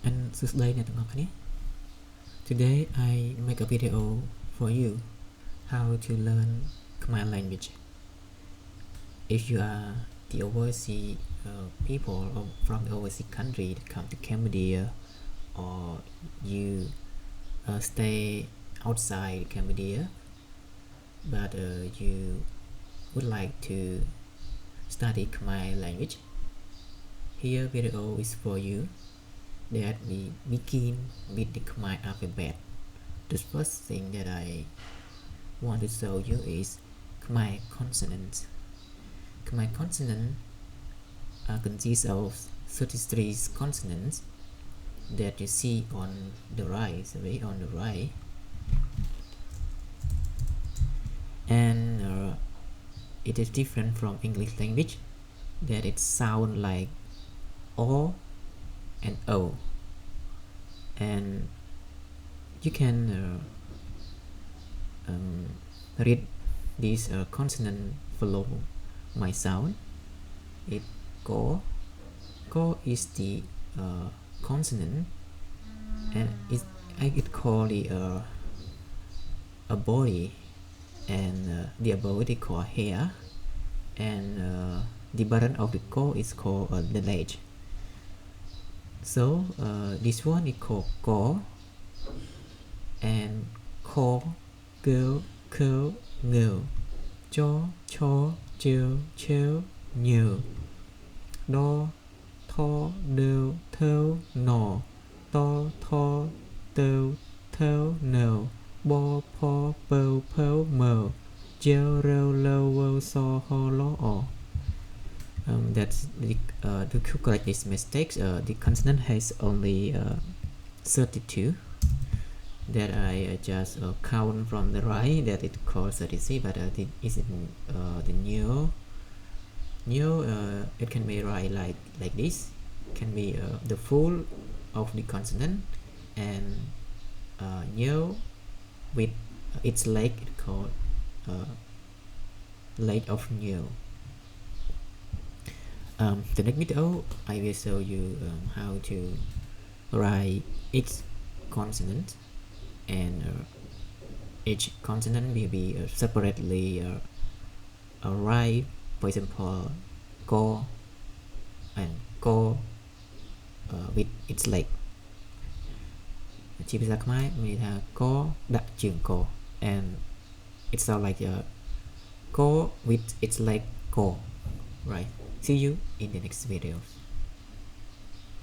and today I make a video for you how to learn Khmer language. If you are the overseas people from the overseas country that come to Cambodia, or you stay outside Cambodia, but you would like to study Khmer language, here video is for you. That we begin with the Khmer alphabet. The first thing that I want to show you is Khmer consonants. Khmer consonants consist of 33 consonants that you see on the right, and it is different from English language, that it sound like O and O, and you can read these consonant follow my sound. It Ko is the consonant, and it called a body, and the body called hair, and the bottom of the Ko is called the leg. So this one is called Ko, and Ko, Girl, Curl, Ngil, Cho, Cho, Chill, Chill, Nhiều, Do, Tho, Do, Thơ, No, To, Tho, Tơ, Thơ, No, Bo, Po, Po, Po, Mo, Jill, Rel, Lo, Wo, So, Ho, Lo, O. That's to correct these mistakes. The consonant has only 32 that I just count from the right, that it called 36, but it is in the new it can be right like this, can be the full of the consonant, and new with its leg, it called leg of new. The next video I will show you how to write each consonant, and each consonant will be separately write. For example, Ko and Ko with its leg. ជាភាសាខ្មែរមានថា Ko ដាក់ជើង Ko, and it sounds like Ko with its leg Ko. Right. See you in the next video.